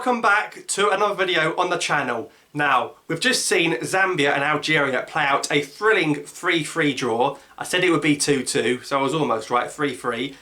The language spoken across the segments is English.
Welcome back to another video on the channel. Now, we've just seen Zambia and Algeria play out a thrilling 3-3 draw. I said it would be 2-2, so I was almost right, 3-3.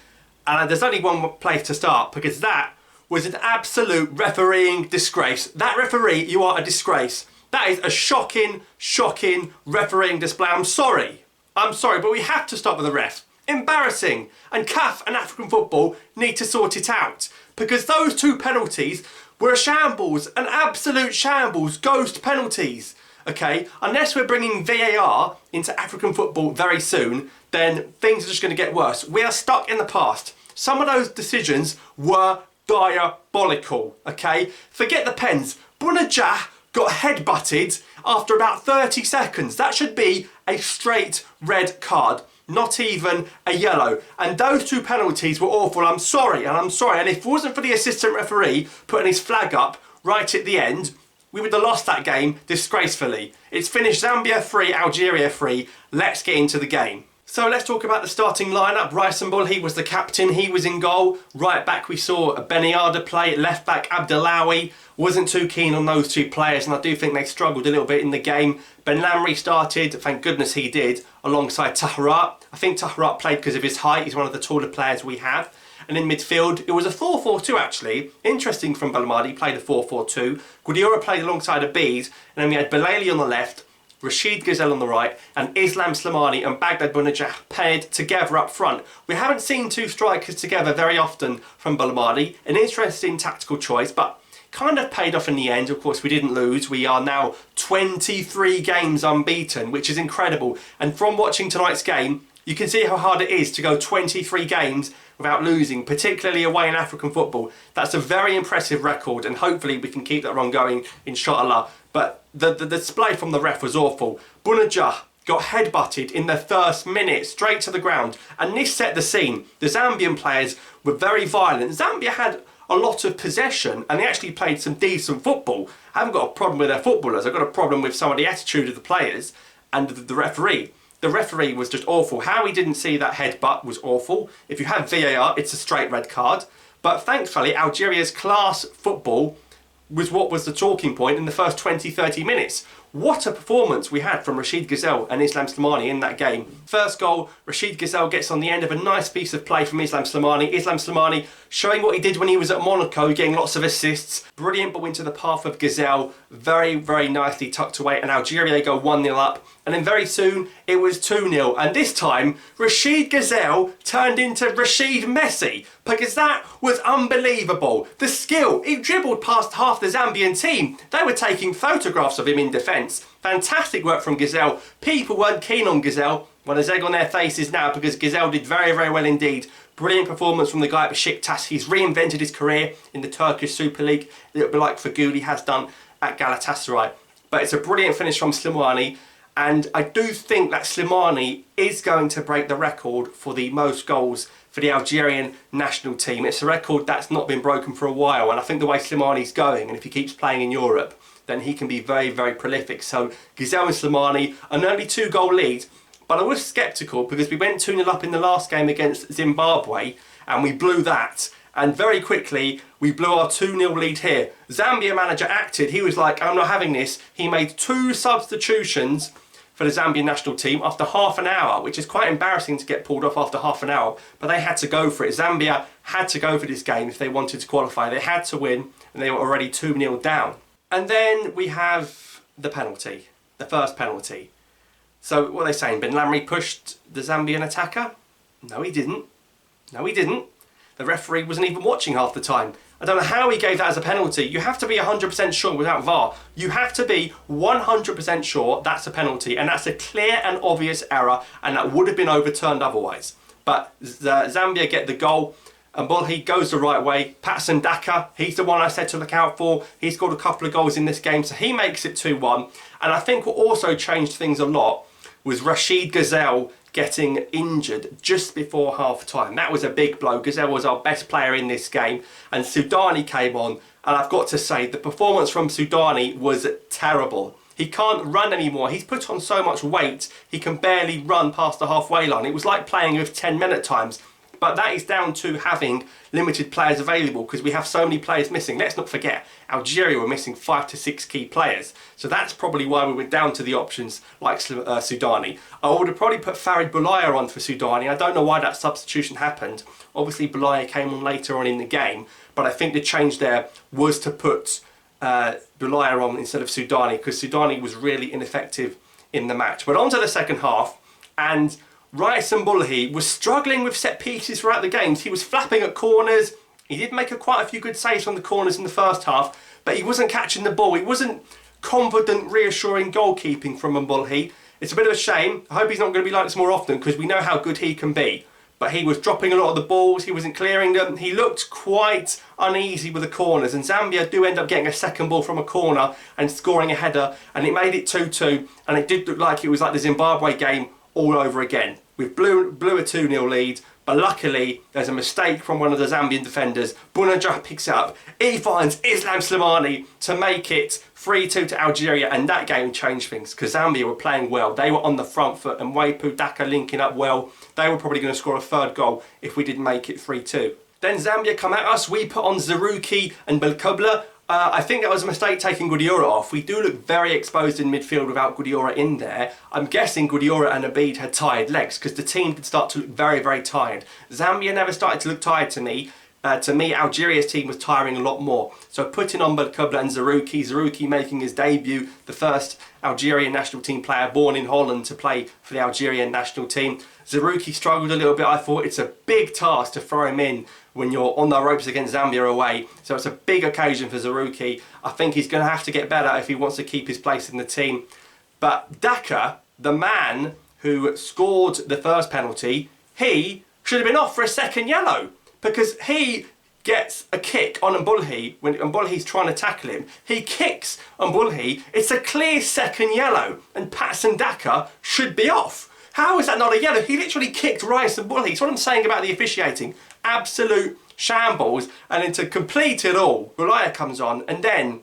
And there's only one place to start, because that was an absolute refereeing disgrace. That referee, you are a disgrace. That is a shocking refereeing display. I'm sorry, but we have to start with the ref. Embarrassing. And CAF and African football need to sort it out, because those two penalties were a shambles, an absolute shambles, ghost penalties. Okay, unless we're bringing VAR into African football very soon, then things are just going to get worse. We are stuck in the past. Some of those decisions were diabolical. Okay, forget the pens. Bunajah got headbutted after about 30 seconds. That should be a straight red card, not even a yellow. And those two penalties were awful. I'm sorry. And if it wasn't for the assistant referee putting his flag up right at the end, we would have lost that game disgracefully. It's finished Zambia 3, Algeria 3. Let's get into the game. So let's talk about the starting lineup. Bryson, he was the captain, he was in goal. Right back we saw Beniada play. Left back Abdelawi. Wasn't too keen on those two players, and I do think they struggled a little bit in the game. Ben Lamry started, thank goodness he did, alongside Taharat. I think Taharat played because of his height. He's one of the taller players we have. And in midfield, it was a 4-4-2 actually. Interesting from Belmadi, he played a 4-4-2. Gudiora played alongside Abid, and then we had Belaley on the left, Rachid Ghezzal on the right, and Islam Slimani and Baghdad Bunajah paired together up front. We haven't seen two strikers together very often from Belmadi. An interesting tactical choice, but kind of paid off in the end. Of course, we didn't lose. We are now 23 games unbeaten, which is incredible. And from watching tonight's game, you can see how hard it is to go 23 games without losing, particularly away in African football. That's a very impressive record, and hopefully we can keep that run going, inshallah. But the display from the ref was awful. Bunajah got headbutted in the first minute, straight to the ground. And this set the scene. The Zambian players were very violent. Zambia had a lot of possession, and they actually played some decent football. I haven't got a problem with their footballers. I've got a problem with some of the attitude of the players and the referee. The referee was just awful. How he didn't see that headbutt was awful. If you have VAR, it's a straight red card. But thankfully, Algeria's class football was what was the talking point in the first 20-30 minutes. What a performance we had from Rachid Ghezzal and Islam Slimani in that game. First goal, Rachid Ghezzal gets on the end of a nice piece of play from Islam Slimani. Islam Slimani showing what he did when he was at Monaco, getting lots of assists. Brilliant ball into the path of Ghezzal. Very, very nicely tucked away, and Algeria go 1-0 up. And then very soon, it was 2-0. And this time, Rachid Ghezzal turned into Rashid Messi, because that was unbelievable. The skill, he dribbled past half the Zambian team. They were taking photographs of him in defence. Fantastic work from Ghezzal. People weren't keen on Ghezzal. Well, there's egg on their faces now, because Ghezzal did very, very well indeed. Brilliant performance from the guy at Besiktas. He's reinvented his career in the Turkish Super League, a little bit like Feghouli has done at Galatasaray. But it's a brilliant finish from Slimani, and I do think that Slimani is going to break the record for the most goals for the Algerian national team. It's a record that's not been broken for a while, and I think the way Slimani's going, and if he keeps playing in Europe, then he can be very, very prolific. So Ghezzal and Slimani, an only 2-goal lead, but I was sceptical because we went 2-0 up in the last game against Zimbabwe, and we blew that. And very quickly, we blew our 2-0 lead here. Zambia manager acted. He was like, I'm not having this. He made 2 substitutions for the Zambian national team after half an hour, which is quite embarrassing to get pulled off after half an hour, but they had to go for it. Zambia had to go for this game if they wanted to qualify. They had to win, and they were already 2-0 down. And then we have the penalty, the first penalty. So what are they saying? Ben Lamry pushed the Zambian attacker? No, he didn't. No, he didn't. The referee wasn't even watching half the time. I don't know how he gave that as a penalty. You have to be 100% sure without VAR. You have to be 100% sure that's a penalty, and that's a clear and obvious error, and that would have been overturned otherwise. But Zambia get the goal, and he goes the right way. Patson Daka, he's the one I said to look out for. He scored a couple of goals in this game, so he makes it 2-1. And I think what also changed things a lot was Rachid Ghezzal getting injured just before half time. That was a big blow. Ghezzal was our best player in this game, and Sudani came on, and I've got to say the performance from Sudani was terrible. He can't run anymore. He's put on so much weight he can barely run past the halfway line. It was like playing with 10 men at times. but that is down to having limited players available because we have so many players missing. Let's not forget, Algeria were missing 5 to 6 key players, so that's probably why we went down to the options like Sudani. I would have probably put Farid Boulaya on for Sudani. I don't know why that substitution happened. Obviously Boulaya came on later on in the game, but I think the change there was to put Boulaya on instead of Sudani, because Sudani was really ineffective in the match. But on to the second half, and Rachid Ghezzal was struggling with set pieces throughout the games. He was flapping at corners. He did make quite a few good saves from the corners in the first half, but he wasn't catching the ball. He wasn't confident, reassuring goalkeeping from Mbulhi. It's a bit of a shame. I hope he's not going to be like this more often, because we know how good he can be. But he was dropping a lot of the balls, he wasn't clearing them. He looked quite uneasy with the corners, and Zambia do end up getting a second ball from a corner and scoring a header, and it made it 2-2, and it did look like it was like the Zimbabwe game all over again. We blew a 2-0 lead, but luckily there's a mistake from one of the Zambian defenders. Bunaja picks it up. He finds Islam Slimani to make it 3-2 to Algeria, and that game changed things because Zambia were playing well. They were on the front foot, and Waipu, Daka linking up well. They were probably going to score a third goal if we didn't make it 3-2. Then Zambia come at us. We put on Zerouki and Belkobla. I think that was a mistake taking Gudiora off. We do look very exposed in midfield without Gudiora in there. I'm guessing Gudiora and Abid had tired legs because the team did start to look very, very tired. Zambia never started to look tired to me. Algeria's team was tiring a lot more. So putting on Belkobla and Zerouki making his debut, the first Algerian national team player born in Holland to play for the Algerian national team. Zerouki struggled a little bit. I thought it's a big task to throw him in when you're on the ropes against Zambia away. So it's a big occasion for Zerouki. I think he's going to have to get better if he wants to keep his place in the team. But Daka, the man who scored the first penalty, he should have been off for a second yellow, because he gets a kick on Mbulhi when Mbulhi's trying to tackle him. He kicks Mbulhi. It's a clear second yellow, and Patson Daka should be off. How is that not a yellow? He literally kicked Rachid Ghezzal. It's what I'm saying about the officiating. Absolute shambles. And then to complete it all, Boulaya comes on, and then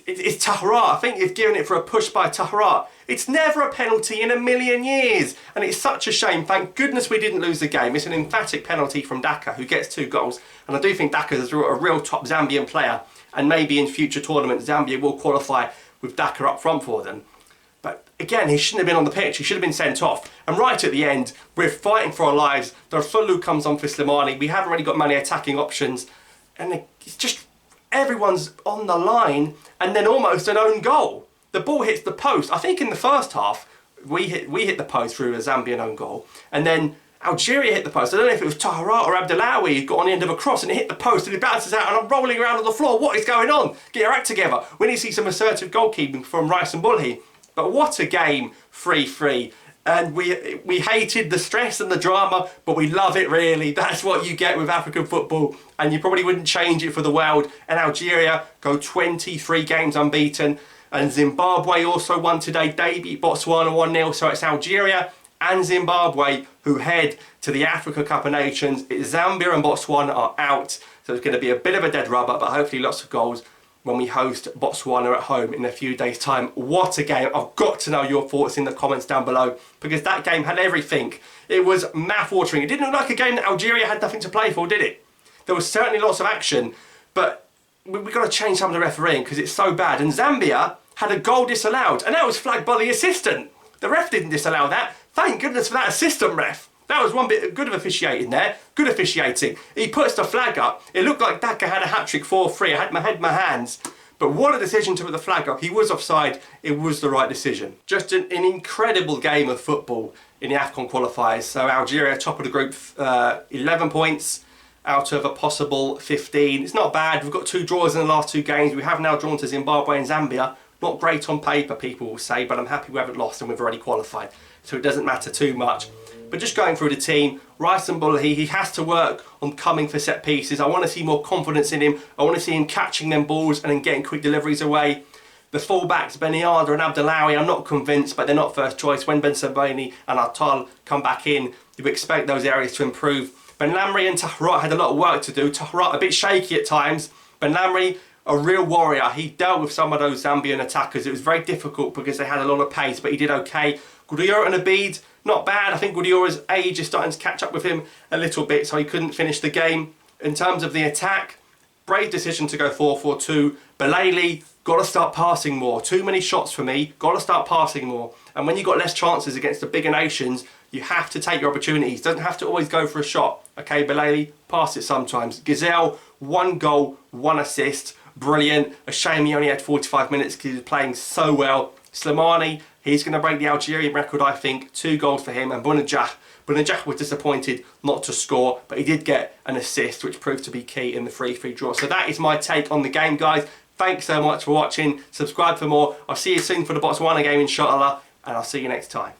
it's Tahrat. I think he's given it for a push by Tahrat. It's never a penalty in a million years. And it's such a shame. Thank goodness we didn't lose the game. It's an emphatic penalty from Daka, who gets 2 goals. And I do think Daka is a real top Zambian player. And maybe in future tournaments, Zambia will qualify with Daka up front for them. But again, he shouldn't have been on the pitch. He should have been sent off. And right at the end, we're fighting for our lives. Darfulu comes on for Slimani. We haven't really got many attacking options. And it's just, everyone's on the line, and then almost an own goal. The ball hits the post. I think in the first half, we hit the post through a Zambian own goal. And then Algeria hit the post. I don't know if it was Tahrat or Abdelawi who got on the end of a cross and it hit the post and it bounces out, and I'm rolling around on the floor. What is going on? Get your act together. We need to see some assertive goalkeeping from Rachid Ghezzal. But what a game, 3-3. And we hated the stress and the drama, but we love it really. That's what you get with African football, and you probably wouldn't change it for the world. And Algeria go 23 games unbeaten. And Zimbabwe also won today. They beat Botswana 1-0. So it's Algeria and Zimbabwe who head to the Africa Cup of Nations. Zambia and Botswana are out. So it's going to be a bit of a dead rubber, but hopefully lots of goals when we host Botswana at home in a few days' time. What a game. I've got to know your thoughts in the comments down below, because that game had everything. It was mouth-watering. It didn't look like a game that Algeria had nothing to play for, did it? There was certainly lots of action, but we've got to change some of the refereeing because it's so bad. And Zambia had a goal disallowed, and that was flagged by the assistant. The ref didn't disallow that. Thank goodness for that assistant ref. That was one bit good of officiating there. Good officiating. He puts the flag up. It looked like Daka had a hat-trick 4-3. I had my head in my hands. But what a decision to put the flag up. He was offside. It was the right decision. Just an incredible game of football in the AFCON qualifiers. So Algeria, top of the group, 11 points out of a possible 15. It's not bad. We've got 2 draws in the last 2 games. We have now drawn to Zimbabwe and Zambia. Not great on paper, people will say, but I'm happy we haven't lost and we've already qualified. So it doesn't matter too much. But just going through the team, Rachid Ghezzal, he has to work on coming for set pieces. I want to see more confidence in him. I want to see him catching them balls and then getting quick deliveries away. The fullbacks, Beniada and Abdelawi, I'm not convinced, but they're not first choice. When Ben Sabani and Atal come back in, you expect those areas to improve. Ben Lamry and Tahrat had a lot of work to do. Tahrat a bit shaky at times. Ben Lamry, a real warrior. He dealt with some of those Zambian attackers. It was very difficult because they had a lot of pace, but he did okay. Gudiora and Abid, not bad. I think Gudiora's age is starting to catch up with him a little bit, so he couldn't finish the game. In terms of the attack, brave decision to go 4-4-2. Belali, got to start passing more. Too many shots for me. Got to start passing more. And when you've got less chances against the bigger nations, you have to take your opportunities. Doesn't have to always go for a shot. Okay, Belali, pass it sometimes. Ghezzal, 1 goal, 1 assist. Brilliant. A shame he only had 45 minutes because he was playing so well. Slimani, he's going to break the Algerian record, I think. 2 goals for him. And Bounedjah was disappointed not to score, but he did get an assist, which proved to be key in the 3-3 draw. So that is my take on the game, guys. Thanks so much for watching. Subscribe for more. I'll see you soon for the Botswana game, inshallah, and I'll see you next time.